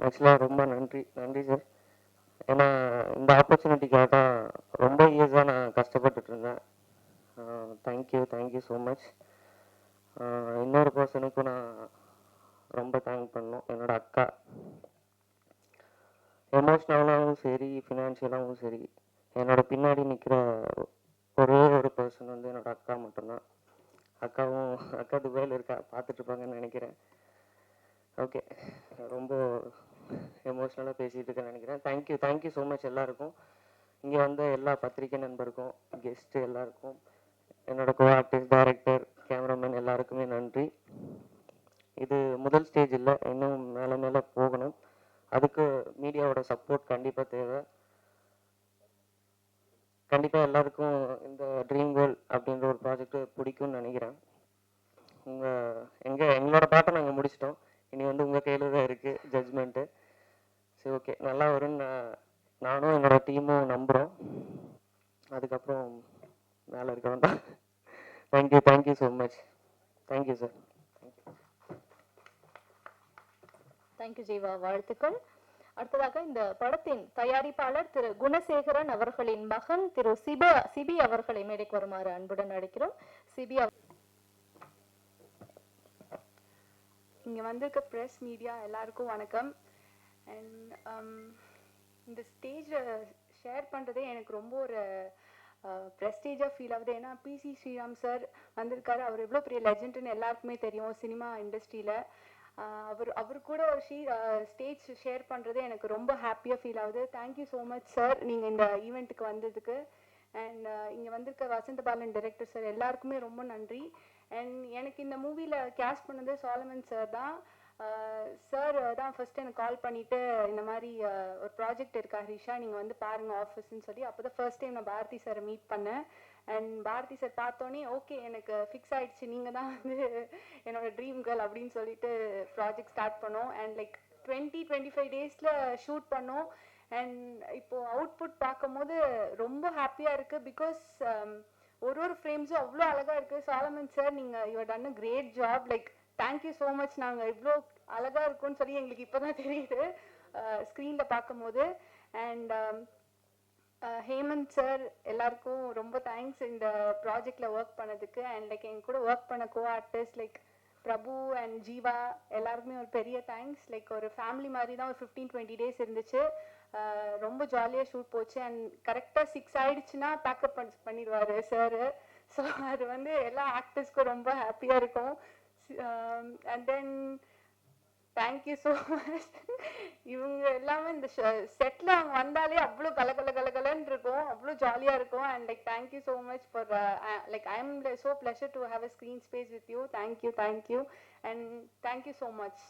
ஆக்சுவலாக ரொம்ப நன்றி நன்றி சார். ஏன்னா இந்த ஆப்பர்ச்சுனிட்டிக்காக தான் ரொம்ப இயர்ஸாக நான் கஷ்டப்பட்டுட்டு இருந்தேன். Thank you so much. இன்னொரு பர்சனுக்கும் நான் ரொம்ப தேங்க் பண்ணணும், என்னோட அக்கா. எமோஷ்னலாகவும் சரி, ஃபினான்ஷியலாகவும் சரி, என்னோட பின்னாடி நிற்கிற ஒரே ஒரு பர்சன் வந்து என்னோட அக்கா மட்டும்தான். அக்கா துபாயில் இருக்கா, பார்த்துட்டு இருப்பாங்கன்னு நினைக்கிறேன். ஓகே, ரொம்ப எமோஷ்னலாக பேசிகிட்டு இருக்கேன்னு நினைக்கிறேன். தேங்க்யூ ஸோ மச் எல்லாருக்கும், இங்கே வந்த எல்லா பத்திரிகை நண்பருக்கும், கெஸ்ட்டு எல்லாருக்கும், என்னோட கோ ஆர்டிஸ்ட், டைரக்டர், கேமராமேன் எல்லாருக்குமே நன்றி. இது முதல் ஸ்டேஜ் இல்லை, இன்னும் மேலே மேலே போகணும். அதுக்கு மீடியாவோட சப்போர்ட் கண்டிப்பாக தேவை. கண்டிப்பாக எல்லாருக்கும் இந்த ட்ரீம் வேர்ல்ட் அப்படின்ற ஒரு ப்ராஜெக்ட் பிடிக்கும்னு நினைக்கிறேன். எங்களோட பாட்டை நாங்கள் முடிச்சிட்டோம், இனி வந்து உங்கள் கையில் தான் இருக்குது ஜட்ஜ்மெண்ட்டு. சரி, ஓகே, நல்லா வரும்னு நானும் என்னோட டீமும் நம்புகிறோம். அதுக்கப்புறம் மேலே இருக்க வேண்டாம். Thank you so much. Thank you sir. Thank you Jeeva, வாழ்த்துக்கள். அடுத்ததாக இந்த படத்தின் தயாரிப்பாளர் திரு குணசேகரன் அவர்களின் மகன் திரு சிபி அவர்களை மேடைக்கு வருமாறு அன்புடன் அழைக்கிறோம். சிபி, இங்கே வந்திருக்க ப்ரெஸ் மீடியா எல்லாருக்கும் வணக்கம். அண்ட் இந்த ஸ்டேஜை ஷேர் பண்ணுறதே எனக்கு ரொம்ப ஒரு ப்ரெஸ்டீஜாக ஃபீல் ஆகுது. ஏன்னா பிசி ஸ்ரீராம் சார் வந்திருக்காரு. அவர் எவ்வளோ பெரிய லெஜெண்டுன்னு எல்லாருக்குமே தெரியும் சினிமா இண்டஸ்ட்ரியில். அவர் கூட ஒரு ஸ்டேஜ் ஷேர் பண்ணுறதே எனக்கு ரொம்ப ஹாப்பியாக ஃபீல் ஆகுது. தேங்க்யூ ஸோ மச் சார், நீங்கள் இந்த ஈவெண்ட்டுக்கு வந்ததுக்கு. அண்ட் இங்கே வந்திருக்க வசந்த பாலன் டைரக்டர் சார் எல்லாருக்குமே ரொம்ப நன்றி. அண்ட் எனக்கு இந்த மூவியில் கேஸ்ட் பண்ணது சாலமன் சார் தான். சார் தான் ஃபஸ்ட்டு எனக்கு கால் பண்ணிவிட்டு இந்த மாதிரி ஒரு ப்ராஜெக்ட் இருக்கா ஹரிஷா, நீங்கள் வந்து பாருங்கள் ஆஃபீஸ்ன்னு சொல்லி. அப்போ தான் ஃபர்ஸ்ட் டைம் நான் பாரதி சாரை மீட் பண்ணேன். அண்ட் பாரதி சார் பார்த்தோன்னே ஓகே எனக்கு ஃபிக்ஸ் ஆகிடுச்சு, நீங்கள் தான் வந்து என்னோடய ட்ரீம் கேர்ள் அப்படின்னு சொல்லிட்டு ப்ராஜெக்ட் ஸ்டார்ட் பண்ணோம். அண்ட் லைக் 25 டேஸில் ஷூட் பண்ணோம். அண்ட் இப்போது அவுட்புட் பார்க்கும்போது ரொம்ப ஹாப்பியாக இருக்குது. பிகாஸ் ஒரு ஃப்ரேம்ஸும் அவ்வளோ அழகாக இருக்குது. சாலமன் சார், நீங்கள் you done a great job. Like thank you so much. நாங்கள் இவ்வளோ அழகாக இருக்கும்னு சொல்லி எங்களுக்கு இப்போ தான் தெரியுது ஸ்க்ரீனில் பார்க்கும்போது. அண்ட் ஹேமந்த் சார் எல்லாருக்கும் ரொம்ப தேங்க்ஸ் இந்த ப்ராஜெக்டில் ஒர்க் பண்ணதுக்கு. அண்ட் லைக் எங்க கூட ஒர்க் பண்ண co artist like Prabhu and Jeeva எல்லாருக்குமே ஒரு பெரிய தேங்க்ஸ். லைக் ஒரு ஃபேமிலி மாதிரி தான் ஒரு 15-20 டேஸ் இருந்துச்சு. ரொம்ப ஜாலியாக ஷூட் போச்சு. அண்ட் கரெக்டாக 6 ஆகிடுச்சுன்னா பேக்கப் பண்ணிடுவார் சார். ஸோ அது வந்து எல்லா ஆக்டர்ஸ்க்கும் ரொம்ப ஹாப்பியாக இருக்கும். And then thank you so much. இவங்க எல்லாமே இந்த செட்டில் அவங்க வந்தாலே அவ்வளோ கலகலன்னு இருக்கும், அவ்வளோ ஜாலியாக இருக்கும். And like thank you so much for like I am so pleasure to have a screen space with you. Thank you and thank you so much.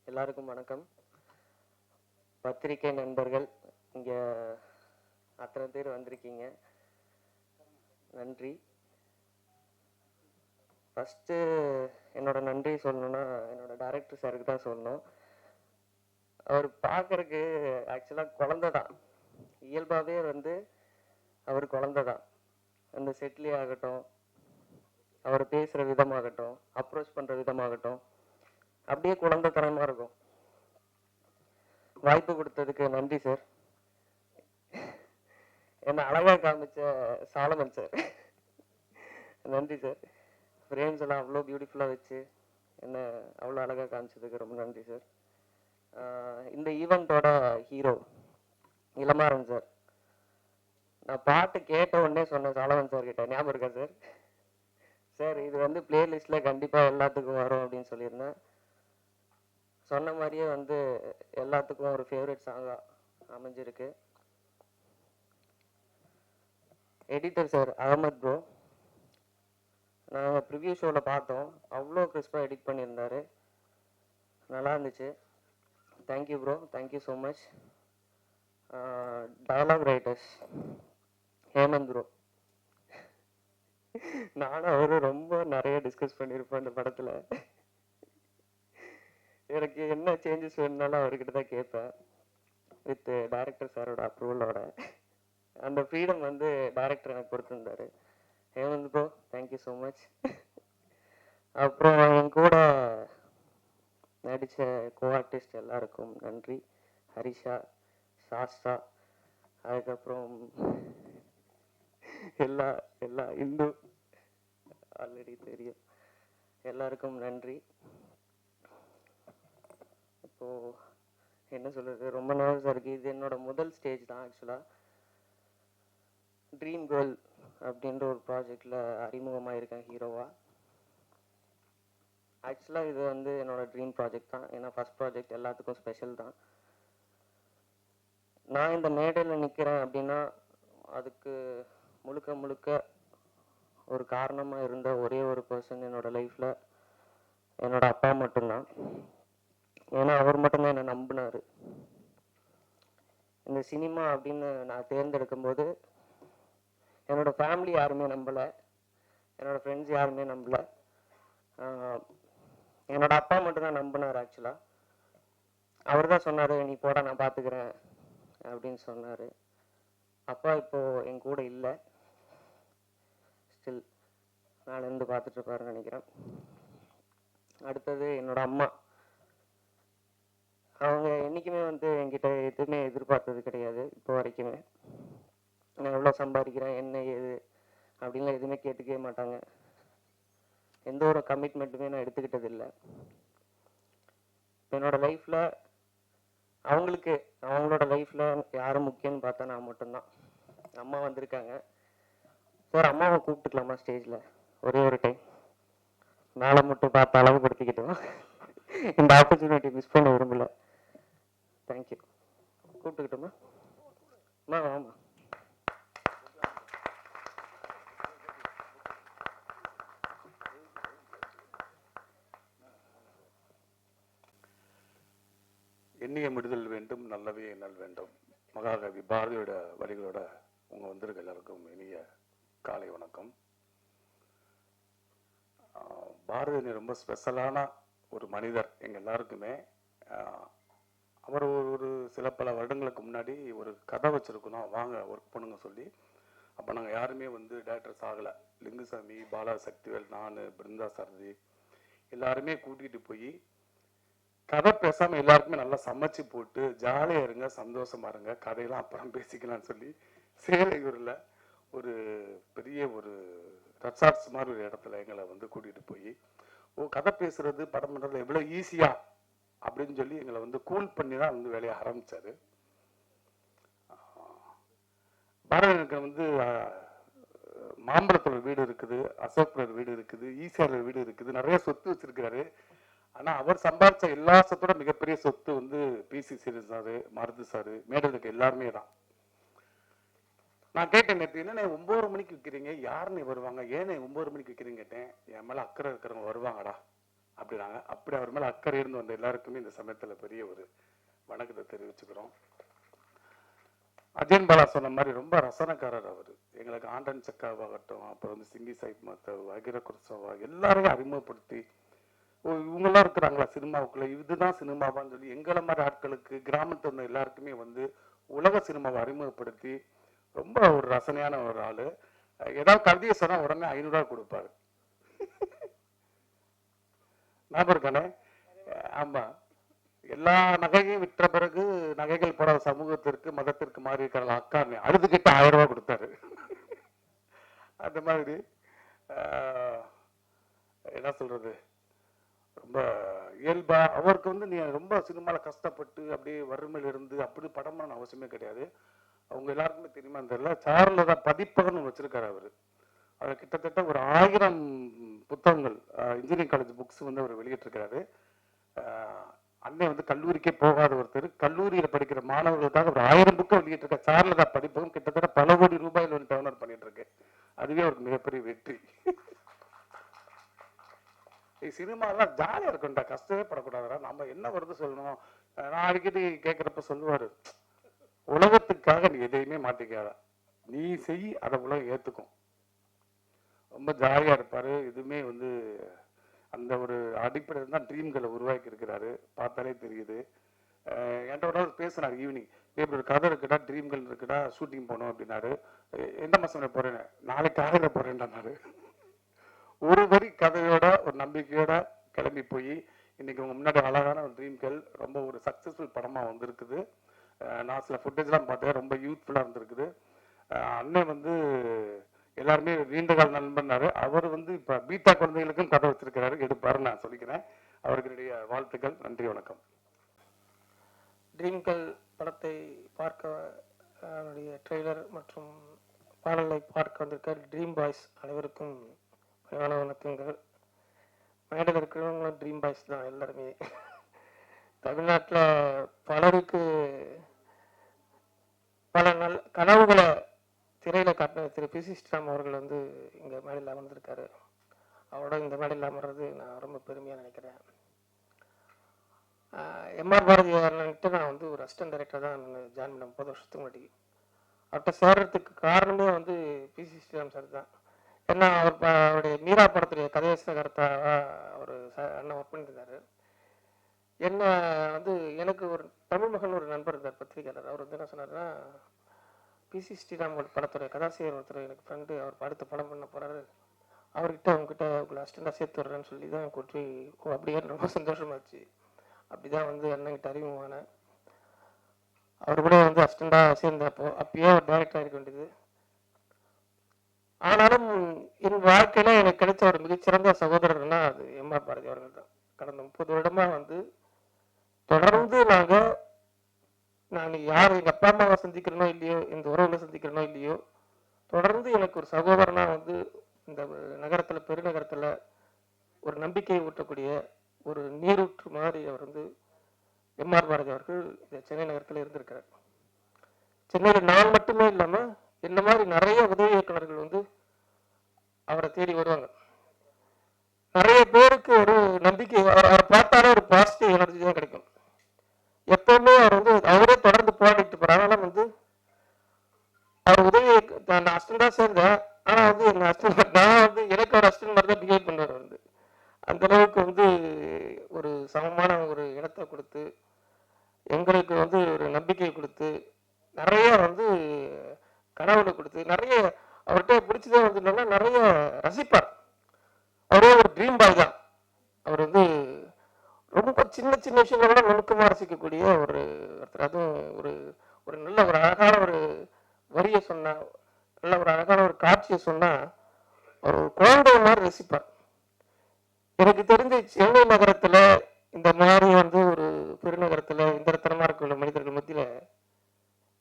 எல்லாருக்கும் வணக்கம். பத்திரிகை நண்பர்கள் இங்கே அத்தனை பேர் வந்திருக்கீங்க, நன்றி. ஃபஸ்ட்டு என்னோட நன்றி சொல்லணுன்னா என்னோட டைரக்டர் சாருக்கு தான் சொல்லணும். அவர் பார்க்குறக்கு ஆக்சுவலாக குழந்தை தான், இயல்பாகவே வந்து அவர் குழந்தை தான். அந்த செட்லி ஆகட்டும், அவர் பேசுகிற விதமாகட்டும், அப்ரோச் பண்ணுற விதமாகட்டும், அப்படியே குழந்தைத்தனமாக இருக்கும். வாய்ப்பு கொடுத்ததுக்கு நன்றி சார். என்னை அழகாக காமிச்ச சாலமன் சார், நன்றி சார். ஃப்ரேம்ஸ் எல்லாம் அவ்வளோ பியூட்டிஃபுல்லாக வச்சு என்ன அவ்வளோ அழகாக காமிச்சதுக்கு ரொம்ப நன்றி சார். இந்த ஈவெண்ட்டோட ஹீரோ இளமாறன் சார். நான் பாட்டு கேட்ட உடனே சொன்னேன் சாலமன் சார் கிட்ட, ஞாபகம் இருக்கா சார்? சார் இது வந்து பிளேலிஸ்ட்டில் கண்டிப்பாக எல்லாத்துக்கும் வரும் அப்படின்னு சொல்லியிருந்தேன். சொன்ன மாதிரியே வந்து எல்லாத்துக்கும் ஒரு ஃபேவரட் சாங்காக அமைஞ்சிருக்கு. எடிட்டர் சார் அகமத் ப்ரோ, நாங்கள் ப்ரிவ்யூ ஷோவில் பார்த்தோம், அவ்வளோ கிறிஸ்பாக எடிட் பண்ணியிருந்தார், நல்லா இருந்துச்சு. Thank you bro, thank you so much. Dialogue writers Hemanth bro, நானும் அவரும் ரொம்ப நிறைய டிஸ்கஸ் பண்ணியிருப்போம் இந்த படத்தில். எனக்கு என்ன சேஞ்சஸ் வேணுனாலும் அவர்கிட்ட தான் கேட்பேன், வித் டைரக்டர் சாரோட அப்ரூவலோட. அந்த ஃப்ரீடம் வந்து டைரக்டர் எனக்கு கொடுத்துருந்தாரு. Hemant bro, thank you so much. அப்புறம் என் கூட நடித்த கோ ஆர்டிஸ்ட் எல்லாருக்கும் நன்றி. ஹரிஷா, சாஸ்தா, அதுக்கப்புறம் எல்லா எல்லா இந்து ஆல்ரெடி தெரியும், எல்லாருக்கும் நன்றி. இப்போது என்ன சொல்கிறது, ரொம்ப நர்வஸாக இருக்குது. இது என்னோட முதல் ஸ்டேஜ் தான். ஆக்சுவலாக ட்ரீம் கேர்ள் அப்படின்ற ஒரு ப்ராஜெக்டில் அறிமுகமாக இருக்கேன் ஹீரோவாக. ஆக்சுவலாக இது வந்து என்னோட ட்ரீம் ப்ராஜெக்ட் தான். ஏன்னா ஃபஸ்ட் ப்ராஜெக்ட் எல்லாத்துக்கும் ஸ்பெஷல் தான். நான் இந்த மேடையில் நிற்கிறேன் அப்படின்னா அதுக்கு முழுக்க முழுக்க ஒரு காரணமாக இருந்த ஒரே ஒரு பர்சன் என்னோடய லைஃப்பில் என்னோடய அப்பா மட்டும்தான். ஏன்னா அவர் மட்டும்தான் என்னை நம்பினார். இந்த சினிமா அப்படின்னு நான் தேர்ந்தெடுக்கும்போது என்னோடய ஃபேமிலி யாருமே நம்பலை, என்னோடய ஃப்ரெண்ட்ஸ் யாருமே நம்பலை. என்னோடய அப்பா மட்டும்தான் நம்பினார். ஆக்சுவலாக அவர் தான் சொன்னார், நீ போட நான் பார்த்துக்கிறேன் அப்படின்னு சொன்னார். அப்பா இப்போது என் கூட இல்லை, ஸ்டில் நாளிலேருந்து பார்த்துட்ருப்பாருன்னு நினைக்கிறேன். அடுத்தது என்னோடய அம்மா. அவங்க என்றைக்குமே வந்து என்கிட்ட எதுவுமே எதிர்பார்த்தது கிடையாது இப்போ வரைக்குமே. நான் எவ்வளோ சம்பாதிக்கிறேன் என்ன ஏது அப்படின்லாம் எதுவுமே கேட்டுக்கவே மாட்டாங்க. எந்த ஒரு கமிட்மெண்ட்டுமே நான் எடுத்துக்கிட்டது இல்லை. என்னோடய லைஃப்பில் அவங்களுக்கு அவங்களோட லைஃப்பில் யார் முக்கியம்னு பார்த்தா நான் மட்டும்தான். அம்மா வந்திருக்காங்க சார், அம்மாவை கூப்பிட்டுக்கலாமா ஸ்டேஜில் ஒரே ஒரு டைம்? மேலே மட்டும் பார்த்து அளவுபடுத்திக்கிட்டோம். இந்த ஆப்பர்ச்சுனிட்டி மிஸ் பண்ண விரும்பல. தேங்க்யூ. கூப்பிட்டுக்கிட்டோமா? ஆமாம். எண்ணிய முடிதல் வேண்டும், நல்லவே எண்ணல் வேண்டும். மகாகவி பாரதியோட வரிகளோட உங்க வந்திருக்க எல்லாருக்கும் இனிய காலை வணக்கம். பாரதி ரொம்ப ஸ்பெஷலான ஒரு மனிதர் எங்க எல்லாருக்குமே. அவர் ஒரு சில பல வருடங்களுக்கு முன்னாடி ஒரு கதை வச்சிருக்கணும், வாங்க ஒர்க் பண்ணுங்க சொல்லி. அப்போ நாங்கள் யாருமே வந்து டேரக்டர்ஸ் ஆகலை. லிங்குசாமி, பாலா சக்திவேல், நான், பிருந்தா சாரதி எல்லாருமே கூட்டிகிட்டு போய் கதை பேசாமல் எல்லாருக்குமே நல்லா சமைச்சு போட்டு ஜாலியாக இருங்க, சந்தோஷமா இருங்க, கதையெல்லாம் அப்புறம் பேசிக்கலாம்னு சொல்லி சேலையூரில் ஒரு பெரிய ஒரு ரெசார்ட்ஸ் மாதிரி ஒரு இடத்துல எங்களை வந்து கூட்டிகிட்டு போய் கதை பேசுறது படம் பண்ணுறது எவ்வளோ ஈஸியா அப்படின்னு சொல்லி எங்களை வந்து கூல் பண்ணி தான் வந்து வேலையை ஆரம்பித்தார். பாரதிக்கு வந்து மாம்பழத்தோட வீடு இருக்குது, அசோக்னர் வீடு இருக்குது, ஈசிஆர் வீடு இருக்குது, நிறைய சொத்து வச்சிருக்கிறாரு. ஆனால் அவர் சம்பாதிச்ச எல்லா சொத்தோட மிகப்பெரிய சொத்து வந்து பிசி சீரியஸ் சாரு, மருது சாரு, மேடல் இருக்க எல்லாருமே தான். நான் கேட்டேன், நேற்று என்ன 9 மணிக்கு விற்கிறீங்க, யாருன்னு வருவாங்க, ஏன்னு 9 மணிக்கு விற்கிறீங்க கேட்டேன். என் மேலே அக்கறை இருக்கிறவங்க வருவாங்கடா அப்படின்னாங்க. அப்படி அவர் மேலே அக்கறை இருந்து வந்த எல்லாருக்குமே இந்த சமயத்தில் பெரிய ஒரு வணக்கத்தை தெரிவிச்சுக்கிறோம். அஜயன் பாலா சொன்ன மாதிரி ரொம்ப ரசனக்காரர் அவர். எங்களுக்கு ஆண்டன் சக்காவாகட்டும், அப்புறம் வந்து சிங்கி சாஹிப் மாத்தவ், அகிர குர்சவா எல்லாரையும் அறிமுகப்படுத்தி இவங்கெல்லாம் இருக்கிறாங்களா சினிமாவுக்குள்ள, இதுதான் சினிமாவான்னு சொல்லி எங்களை மாதிரி ஆட்களுக்கு, கிராமத்தில் இருந்த எல்லாருக்குமே வந்து உலக சினிமாவை அறிமுகப்படுத்தி ரொம்ப ஒரு ரசனையான ஒரு ஆள். ஏதாவது கவிதையை சொன்னால் உடனே 500 ரூபா கொடுப்பாரு. ஞாபகம் இருக்கானே? ஆமாம். எல்லா நகையும் விற்ற பிறகு நகைகள் போடாத சமூகத்திற்கு மதத்திற்கு மாறி இருக்கிற அக்கான்னு அழுதுகிட்டு 1000 ரூபா கொடுத்தாரு. அந்த மாதிரி என்ன சொல்றது, ரொம்ப இயல்பா அவருக்கு வந்து நீ ரொம்ப சினிமாவில் கஷ்டப்பட்டு அப்படியே வறுமையில் இருந்து அப்படி படம் பண்ண அவசியமே கிடையாது. அவங்க எல்லாருக்குமே தெரியுமா தெரியல, சார்ல தான் பதிப்பகம்னு வச்சிருக்காரு அவர். அது கிட்டத்தட்ட ஒரு 1000 புத்தகங்கள் இன்ஜினியரிங் காலேஜ் புக்ஸ் வந்து அவர் வெளியிட்டிருக்கிறாரு. அண்ணன் வந்து கல்லூரிக்கே போகாத ஒருத்தர், கல்லூரியில் படிக்கிற மாணவர்களுக்காக ஒரு 1000 புக்கை வெளியிட்டிருக்க சார்ல தான் பதிப்பகம் கிட்டத்தட்ட பல கோடி ரூபாயில் வந்து டர்ன் பண்ணிட்டு இருக்கு. அதுவே அவருக்கு மிகப்பெரிய வெற்றி. சினிமாலாம் ஜாலியாக இருக்கும்டா, கஷ்டமே படக்கூடாதுடா, நம்ம என்ன வருது சொல்லணும். நான் அடிக்கடி கேட்குறப்ப சொல்லுவார், உலகத்துக்காக நீ எதையுமே மாட்டிக்காத, நீ செய், அதை உலகம் ஏற்றுக்கும். ரொம்ப ஜாலியாக இருப்பார். எதுவுமே வந்து அந்த ஒரு அடிப்படையில் தான் ட்ரீம்களை உருவாக்கி இருக்கிறாரு, பார்த்தாலே தெரியுது. என்கிட்ட ஒரு பேசினார் ஈவினிங், இப்படி ஒரு கதை இருக்குடா, ட்ரீம்கள் இருக்குடா, ஷூட்டிங் போகணும் அப்படின்னாரு. எந்த மாதம் போகிறேன்னு, நாளைக்கு காலையில் போகிறேன்டாரு. ஒரு வரி கதையோட ஒரு நம்பிக்கையோட கிளம்பி போய் இன்னைக்கு உங்க முன்னாடி அழகான ஒரு ட்ரீம் கேர்ள் ரொம்ப ஒரு சக்ஸஸ்ஃபுல் படமாக வந்திருக்குது. நான் சில ஃபுட்டேஜ்லாம் பார்த்தேன், ரொம்ப யூத்ஃபுல்லாக இருந்திருக்குது. அண்ணன் வந்து எல்லாருமே நீண்ட கால நண்பன்னாரு. அவர் வந்து இப்போ பீட்டா குழந்தைகளுக்கும் கதை வச்சிருக்கிறாரு, எடுப்பாருன்னு நான் சொல்லிக்கிறேன். அவருக்கு என்னுடைய வாழ்த்துக்கள். நன்றி, வணக்கம். ட்ரீம் கேர்ள் படத்தை பார்க்க அவருடைய ட்ரெய்லர் மற்றும் பாடலை பார்க்க வந்திருக்க ட்ரீம் பாய்ஸ் அனைவருக்கும் பணிவான வணக்கங்கள். மேடையில் இருக்கிறவங்களும் ட்ரீம் பாய்ஸ் தான் எல்லாருமே. தமிழ்நாட்டில் பலருக்கு பல கனவுகளை திரையில் காட்டின திரு பி.சி. ஸ்ரீராம் அவர்கள் வந்து இங்கே மேடையில் அமர்ந்திருக்காரு. அவரோட இந்த மேடையில் அமர்றது நான் ரொம்ப பெருமையாக நினைக்கிறேன். எம்ஆர் பாரதியார்கிட்ட நான் வந்து ஒரு அசிஸ்டன்ட் டைரக்டர் தான் ஜாயின் பண்ண 30 வருஷத்துக்கு முன்னாடி. அவர்கிட்ட சேர்றதுக்கு காரணமே வந்து பி.சி. ஸ்ரீராம் சார் தான். ஏன்னா அவருடைய மீரா படத்துடைய கதையசகர்த்தாக அவர் அண்ணன் ஒர்க் பண்ணியிருந்தார். என்ன வந்து எனக்கு ஒரு தமிழ் மகன் ஒரு நண்பர் இருந்தார், பத்திரிகையாளர். அவர் வந்து என்ன சொன்னார்னா, பி.சி. ஸ்ரீராம் படத்துடைய கதாசிரியர் ஒருத்தர் எனக்கு ஃப்ரெண்டு, அவர் அடுத்த படம் பண்ண போகிறாரு, அவர்கிட்ட அவங்ககிட்ட உங்களை அசிஸ்டண்டாக சேர்த்து வர்றேன்னு சொல்லி தான் கூட்டி. அப்படியே ரொம்ப சந்தோஷமாச்சு. அப்படி தான் வந்து அண்ணன்கிட்ட அறிமுகமானேன். அவர் கூட வந்து அசிஸ்டண்டாக சேர்ந்தப்போ அப்பயே ஒரு டைரக்டர் இருக்க வேண்டியது. ஆனாலும் என் வாழ்க்கையில எனக்கு கிடைச்ச ஒரு மிகச்சிறந்த சகோதரர்னா அது எம்ஆர் பாரதி அவர்கள் தான். கடந்த 30 வருடமா வந்து தொடர்ந்து நான் யார் எங்கள் அப்பா அம்மாவை சந்திக்கிறனோ இல்லையோ, இந்த உறவுகளை சந்திக்கிறனோ இல்லையோ, தொடர்ந்து எனக்கு ஒரு சகோதரனா வந்து இந்த நகரத்தில், பெருநகரத்தில் ஒரு நம்பிக்கையை ஊட்டக்கூடிய ஒரு நீரூற்று மாதிரி அவர் வந்து எம்ஆர் பாரதி அவர்கள் இந்த சென்னை நகரத்தில் இருந்திருக்கிறார். சென்னையில் நான் மட்டுமே இல்லாமல் என்ன மாதிரி நிறைய உதவி இயக்குநர்கள் வந்து அவரை தேடி வருவாங்க. நிறைய பேருக்கு ஒரு நம்பிக்கை, அவரை பார்த்தாலே ஒரு பாசிட்டிவ் எனர்ஜி தான் கிடைக்கும். எப்பவுமே அவர் வந்து அவரே தொடர்ந்து போராடிட்டு போறாரு. அதனால வந்து அவர் உதவி நான் அசிஸ்டண்டா சேர்ந்தேன். ஆனால் வந்து என்ன அசிஸ்டன்ட், நான் வந்து எனக்கு ஒரு அசிஸ்டன்ட் மாதிரி தான் பிஹேவ் பண்ணுவார். வந்து அந்த அளவுக்கு வந்து ஒரு சமமான ஒரு இடத்தை கொடுத்து, எங்களுக்கு வந்து ஒரு நம்பிக்கை கொடுத்து, நிறைய வந்து கனவுகளை கொடுத்து, நிறைய அவர்கிட்ட பிடிச்சதே வந்து என்னன்னா நிறைய ரசிப்பார். அவரே ஒரு ட்ரீம் பாய் தான். அவர் வந்து ரொம்ப சின்ன சின்ன விஷயங்களோட நுணுக்கமாக ரசிக்கக்கூடிய ஒரு ஒருத்தர். அதுவும் ஒரு ஒரு நல்ல ஒரு அழகான ஒரு வரியை சொன்னா, நல்ல ஒரு அழகான ஒரு காட்சியை சொன்னா அவர் ஒரு குழந்தை மாதிரி ரசிப்பார். எனக்கு தெரிஞ்ச சென்னை நகரத்துல இந்த மாதிரி வந்து ஒரு பெருநகரத்துல இந்த இடத்தனமா இருக்கிற மனிதர்கள் மத்தியில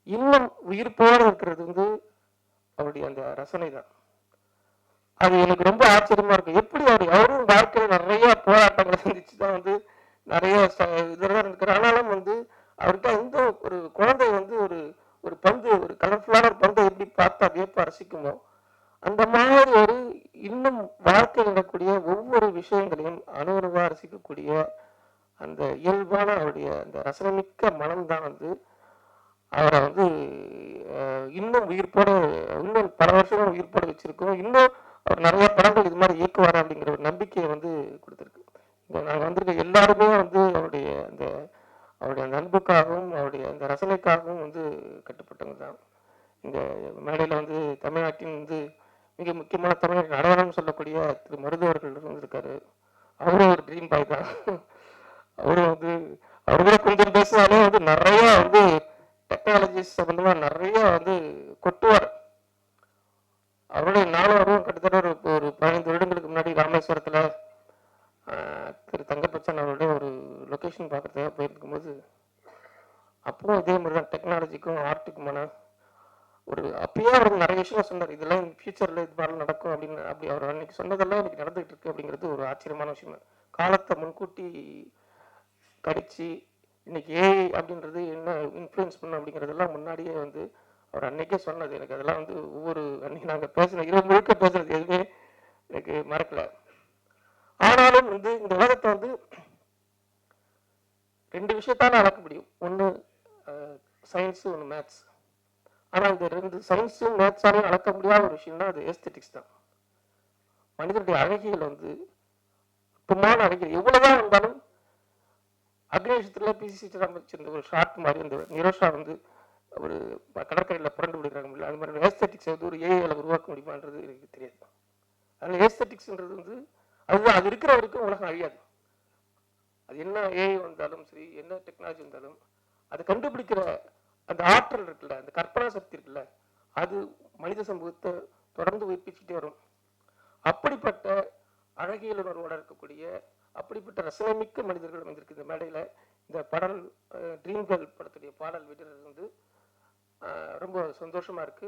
இன்னும் உயிர்ப்போடு இருக்கிறது வந்து அவருடைய அந்த ரசனை தான். அது எனக்கு ரொம்ப ஆச்சரியமா இருக்கு. எப்படி அவரும் வாழ்க்கையில நிறைய போராட்டங்களை சந்திச்சு தான் வந்து நிறைய இதெல்லாம் இருக்கிற. ஆனாலும் வந்து அவர்கிட்ட இந்த ஒரு குழந்தை வந்து ஒரு ஒரு பந்து, ஒரு கலர்ஃபுல்லான ஒரு பந்தை எப்படி பார்த்தா வியப்பா ரசிக்குமோ, அந்த மாதிரி ஒரு இன்னும் வாழ்க்கையில் நடக்கூடிய ஒவ்வொரு விஷயங்களையும் அணுவா ரசிக்கக்கூடிய அந்த இயல்பான அவருடைய அந்த ரசனமிக்க மனம்தான் வந்து அவரை வந்து இன்னும் உயிர்ப்போட, இன்னும் பல வருஷங்களும் உயிர்ப்போட வச்சிருக்கோம். இன்னும் அவர் நிறைய படங்கள் இது மாதிரி இயக்குவார் அப்படிங்கிற ஒரு நம்பிக்கையை வந்து கொடுத்துருக்கு. இப்போ நாங்கள் வந்திருக்க எல்லாருமே வந்து அவருடைய அந்த அன்புக்காகவும் அவருடைய அந்த ரசனைக்காகவும் வந்து கட்டுப்பட்டவங்க தான். இந்த மேடையில் வந்து தமிழ்நாட்டின் வந்து மிக முக்கியமான தமிழ்நாட்டின் அடையாளம் சொல்லக்கூடிய திரு மருது அவர்கள் வந்திருக்காரு. அவரும் ஒரு ட்ரீம் பாய் தான். அவரும் வந்து அவரோட கொஞ்சம் பேசினாலே வந்து நிறைய வந்து டெக்னாலஜிஸ் சம்பந்தமா நிறைய வந்து கொட்டுவார். அவருடைய நானும் அவரும் கிட்டத்தட்ட ஒரு 15 வருடங்களுக்கு முன்னாடி ராமேஸ்வரத்தில் திரு தங்கப்பச்சன் அவருடைய ஒரு லொக்கேஷன் பார்க்கறதுக்காக போயிருக்கும் போது அப்பவும் இதே மாதிரி தான் டெக்னாலஜிக்கும் ஆர்ட்டுக்குமான ஒரு அப்பயே அவர் நிறைய விஷயம் சொன்னார். இதெல்லாம் ஃபியூச்சரில் இது மாதிரி நடக்கும் அப்படின்னு. அப்படி அவர் அன்னைக்கு சொன்னதெல்லாம் இன்னைக்கு நடந்துகிட்டு இருக்கு அப்படிங்கிறது ஒரு ஆச்சரியமான விஷயம். காலத்தை முன்கூட்டி கடிச்சு இன்னைக்கு ஏஐ அப்படின்றது என்ன இன்ஃப்ளூயன்ஸ் பண்ணும் அப்படிங்கிறதெல்லாம் முன்னாடியே வந்து அவர் அன்னைக்கே சொன்னது. எனக்கு அதெல்லாம் வந்து ஒவ்வொரு அன்னைக்கு நாங்கள் பேசுன 20 முழுக்க பேசுறது எதுவுமே எனக்கு மறக்கல. ஆனாலும் வந்து இந்த உலகத்தை வந்து 2 விஷயத்தால அளக்க முடியும். ஒன்று சயின்ஸு, ஒன்று மேத்ஸ். ஆனால் இந்த 2 சயின்ஸும் மேத்ஸாலையும் அளக்க முடியாத ஒரு விஷயம்னா அது எஸ்தெட்டிக்ஸ் தான். மனிதனுடைய அழகியல் வந்து சுத்தமான அழகியல் எவ்வளவுதான் இருந்தாலும் அக்னேஷத்தில் பி.சி. ஸ்ரீராம் வச்சிருந்த ஒரு ஷார்ட் மாதிரி இந்த நிரோஷா வந்து ஒரு கடற்கரையில் புரண்டு விடுறாங்க. அது மாதிரி எஸ்தெட்டிக்ஸ் வந்து ஒரு ஏஐல உருவாக்க முடியுமான்றது எனக்கு தெரியாது. அதில் ஏஸ்தட்டிக்ஸ்ன்றது வந்து அதுதான், அது இருக்கிற வரைக்கும் உலகம் அழியாது. அது என்ன ஏஐ வந்தாலும் சரி, என்ன டெக்னாலஜி வந்தாலும் அது கண்டுபிடிக்கிற அந்த ஆற்றல் இருக்குல்ல, அந்த கற்பனா சக்தி இருக்குல்ல, அது மனித சமூகத்தை தொடர்ந்து உயிர்ப்பிச்சுட்டே வரும். அப்படிப்பட்ட அழகியல் உணர்வோட இருக்கக்கூடிய அப்படிப்பட்ட ரசனைமிக்க மனிதர்கள் வந்திருக்கு இந்த மேடையில். இந்த பாடல் ட்ரீம் கேர்ள் படத்துடைய பாடல் விடுறது வந்து ரொம்ப சந்தோஷமா இருக்கு.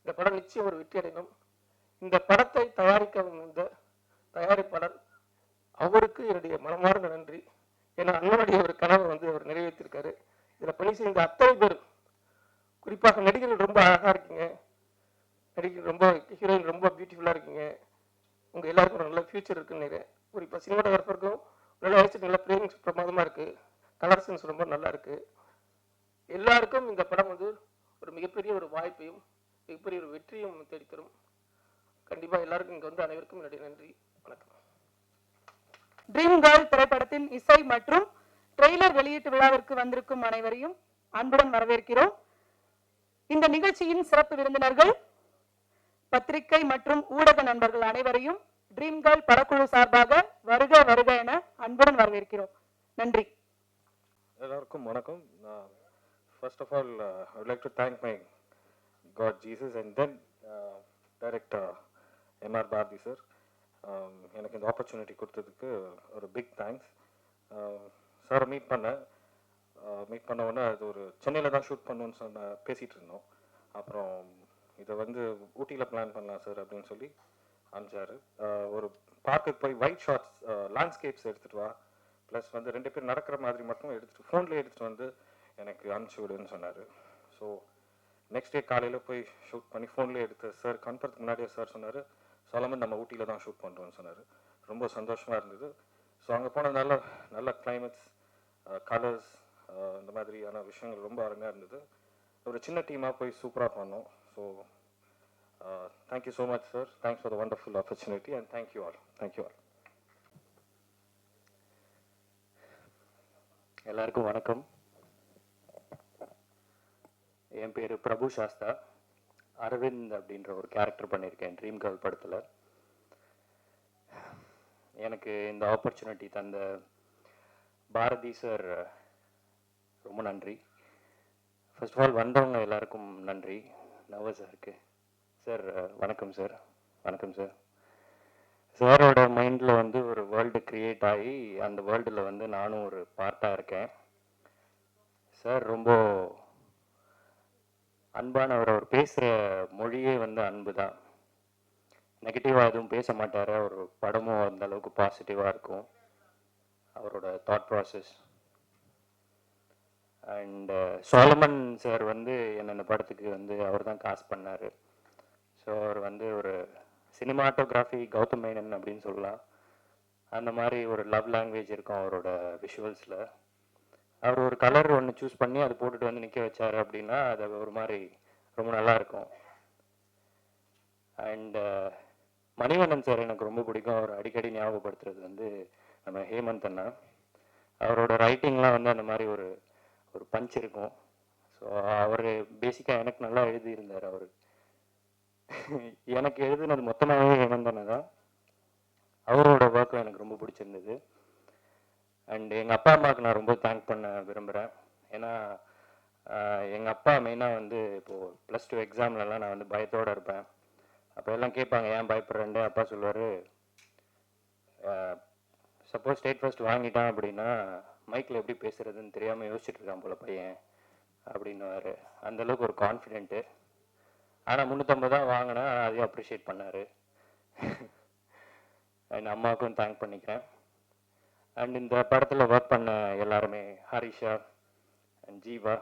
இந்த படம் நிச்சயம் ஒரு வெற்றி அடையணும். இந்த படத்தை தயாரிக்க வந்த தயாரிப்பாளர் அவருக்கு என்னுடைய மனமார்ந்த நன்றி. ஏன்னா அண்ணனுடைய ஒரு கனவை வந்து அவர் நிறைவேற்றிருக்காரு. இதில் பணி செய்த அத்தனை பேர், குறிப்பாக நடிகர்கள் ரொம்ப அழகாக இருக்கீங்க, நடிகர் ரொம்ப ஹீரோயின் ரொம்ப பியூட்டிஃபுல்லாக இருக்கீங்க. உங்கள் எல்லாருக்கும் ஒரு நல்ல ஃபியூச்சர் இருக்குன்னு நினைக்கிறேன். குறிப்பாக சினிமாட்டோகிராஃபருக்கும் நல்ல வயசு, நல்ல ஃப்ரேமிங்ஸ் பிரமாதமாக இருக்குது, கலர் சென்ஸ் ரொம்ப நல்லா இருக்குது. எல்லாருக்கும் இந்த படம் வந்து ஒரு மிகப்பெரிய ஒரு வாய்ப்பையும் மிகப்பெரிய ஒரு வெற்றியும் தேடித்தரும். கண்டிப்பாக எல்லாருக்கும் இங்கே வந்து அனைவருக்கும் என்னுடைய நன்றி, வணக்கம். ட்ரீம் கேர்ள் திரைப்படத்தின் இசை மற்றும் ட்ரெய்லர் வெளியீட்டு விழாவிற்கு வந்திருக்கும் அனைவரையும் அன்புடன் வரவேற்கிறோம். இந்த நிகழ்ச்சியின் சிறப்பு விருந்தினர்கள், பத்திரிகை மற்றும் ஊடக நண்பர்கள் அனைவரையும் ட்ரீம் கேர்ள் படக்குழு சார்பாக வருக வருக என அன்புடன் வரவேற்கிறோம். நன்றி. எல்லாருக்கும் வணக்கம். First of all, I would like to thank my God Jesus and then director M.R. Bharati sir. எனக்கு இந்த ஆப்பர்ச்சுனிட்டி கொடுத்ததுக்கு ஒரு பிக் தேங்க்ஸ். சாரை மீட் பண்ண உடனே அது ஒரு சென்னையில் தான் ஷூட் பண்ணணுன்னு பேசிகிட்டு இருந்தோம். அப்புறம் இதை வந்து ஊட்டியில் பிளான் பண்ணலாம் சார் அப்படின்னு சொல்லி அனுப்பிச்சார். ஒரு பார்க்குக்கு போய் ஒயிட் ஷார்ட்ஸ் லேண்ட்ஸ்கேப்ஸ் எடுத்துகிட்டு வா, ப்ளஸ் வந்து 2 பேர் நடக்கிற மாதிரி மட்டும் எடுத்துகிட்டு ஃபோன்லேயே எடுத்துகிட்டு வந்து எனக்கு அனுப்பிச்சி விடுன்னு சொன்னார். ஸோ நெக்ஸ்ட் டே காலையில் போய் ஷூட் பண்ணி ஃபோன்லேயே எடுத்து சார் கண்பறதுக்கு முன்னாடியே சார் சொன்னார், சொல்லாமல் நம்ம ஊட்டியில் தான் ஷூட் பண்ணுறோன்னு சொன்னார். ரொம்ப சந்தோஷமாக இருந்தது. ஸோ அங்கே போன நல்ல கிளைமேட்ஸ், கலர்ஸ், இந்த மாதிரியான விஷயங்கள் ரொம்ப அருமையாக இருந்தது. ஒரு சின்ன டீமாக போய் சூப்பராக பண்ணோம். So thank you so much sir. Thanks for the wonderful opportunity and thank you all. Thank you all. எல்லாருக்கும் வணக்கம். என் பேர் பிரபு சாஸ்தா. அரவிந்த் அப்படின்ற ஒரு கேரக்டர் பண்ணியிருக்கேன் ட்ரீம் கேர்ள் படத்தில். எனக்கு இந்த ஆப்பர்ச்சுனிட்டி தந்த பாரதி சார் ரொம்ப நன்றி. ஃபர்ஸ்ட் ஆஃப் ஆல் வந்தவங்க எல்லாருக்கும் நன்றி. நர்வஸாக இருக்கு சார். வணக்கம் சார். வணக்கம் சார். சாரோட மைண்டில் வந்து ஒரு வேர்ல்டு க்ரியேட் ஆகி அந்த வேர்ல்டில் வந்து நானும் ஒரு பார்ட்டாக இருக்கேன். சார் ரொம்ப அன்பானவர். அவர் பேசுகிற மொழியே வந்து அன்பு தான். நெகட்டிவாக எதுவும் பேச மாட்டார். அவர் படமும் அந்த அளவுக்கு பாசிட்டிவாக இருக்கும் அவரோட thought process. And Solomon sir வந்து என்னென்ன படத்துக்கு வந்து அவர் தான் காஸ்ட் பண்ணார். ஸோ அவர் வந்து ஒரு சினிமாட்டோகிராஃபி கௌதம் மேனன் அப்படின்னு சொல்லலாம். அந்த மாதிரி ஒரு லவ் லாங்குவேஜ் இருக்கும் அவரோட விஷுவல்ஸில். அவர் ஒரு கலர் ஒன்று சூஸ் பண்ணி அதை போட்டுட்டு வந்து நிற்க வச்சார் அப்படின்னா அது ஒரு மாதிரி ரொம்ப நல்லாயிருக்கும். அண்டு மணிவண்ணன் சார் எனக்கு ரொம்ப பிடிக்கும். அவர் அடிக்கடி ஞாபகப்படுத்துறது வந்து நம்ம ஹேமந்த் அண்ணா. அவரோட ரைட்டிங்லாம் வந்து அந்த மாதிரி ஒரு ஒரு பஞ்ச் இருக்கும். ஸோ அவர் பேசிக்காக எனக்கு நல்லா எழுதியிருந்தார். அவர் எனக்கு எழுதுனது மொத்தமாகவே ஹேமந்த் அண்ணா தான். அவரோட ஒர்க்கும் எனக்கு ரொம்ப பிடிச்சிருந்தது. அண்ட் எங்கள் அப்பா அம்மாவுக்கு நான் ரொம்ப தேங்க் பண்ண விரும்புகிறேன். ஏன்னா எங்கள் அப்பா மெயினாக வந்து இப்போது +2 எக்ஸாம்லலாம் நான் வந்து பயத்தோடு இருப்பேன். அப்போ எல்லாம் கேட்பாங்க ஏன் பயப்படுறேன்ட்டு. அப்பா சொல்லுவார், சப்போஸ் ஸ்டேட் ஃபர்ஸ்ட் வாங்கிட்டான் அப்படின்னா மைக்கில் எப்படி பேசுகிறதுன்னு தெரியாமல் யோசிச்சுட்டு இருக்கான் போல பையன் அப்படின்னுவார். அந்தளவுக்கு ஒரு கான்ஃபிடென்ட்டு. ஆனால் 350 தான் வாங்கினேன். அதையும் அப்ரிஷியேட் பண்ணார். அண்ட் அம்மாவுக்கும் தேங்க் பண்ணிக்கிறேன். அண்ட் இந்த படத்தில் ஒர்க் பண்ண எல்லாருமே, ஹரிஷா அண்ட் ஜீவா,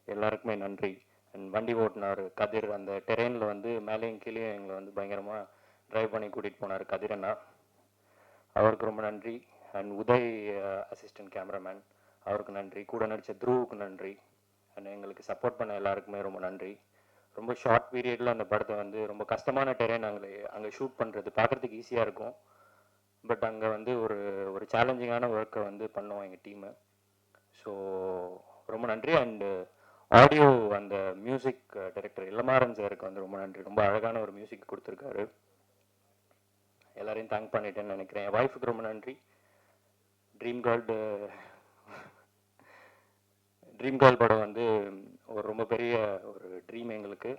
எல்லாருக்குமே நன்றி. அண்ட் வண்டி ஓட்டினார் கதிர். அந்த டெரெயினில் வந்து மேலேயும் கீழேயும் எங்களை வந்து பயங்கரமாக ட்ரைவ் பண்ணி கூட்டிகிட்டு போனார் கதிரண்ணா. அவருக்கு ரொம்ப நன்றி. அண்ட் உதய் அசிஸ்டன்ட் கேமராமேன், அவருக்கு நன்றி. கூட நடித்த த்ருவுக்கு நன்றி. அண்ட் எங்களுக்கு சப்போர்ட் பண்ண எல்லாருக்குமே ரொம்ப நன்றி. ரொம்ப ஷார்ட் பீரியடில் அந்த படத்தை வந்து ரொம்ப கஷ்டமான டெரெயின் அங்கே ஷூட் பண்ணுறது பார்க்குறதுக்கு ஈஸியாக இருக்கும். பட் அங்கே வந்து ஒரு சேலஞ்சிங்கான ஒர்க்கை வந்து பண்ணோம் எங்கள் டீமு. ஸோ ரொம்ப நன்றி. அண்டு ஆடியோ அந்த மியூசிக் டைரக்டர் இளமாறன் சாருக்கு வந்து ரொம்ப நன்றி. ரொம்ப அழகான ஒரு மியூசிக் கொடுத்துருக்காரு. எல்லாரையும் தேங்க் பண்ணிட்டேன்னு நினைக்கிறேன். என் ஒய்ஃபுக்கு ரொம்ப நன்றி. ட்ரீம் கேர்ள் படம் வந்து ஒரு ரொம்ப பெரிய ஒரு ட்ரீம் எங்களுக்கு.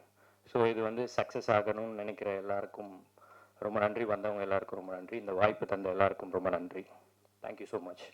ஸோ இது வந்து சக்ஸஸ் ஆகணும்னு நினைக்கிற எல்லாருக்கும் ரொம்ப நன்றி. வந்தவங்க எல்லாருக்கும் ரொம்ப நன்றி. இந்த வாய்ப்பு தந்த எல்லாருக்கும் ரொம்ப நன்றி. Thank you so much.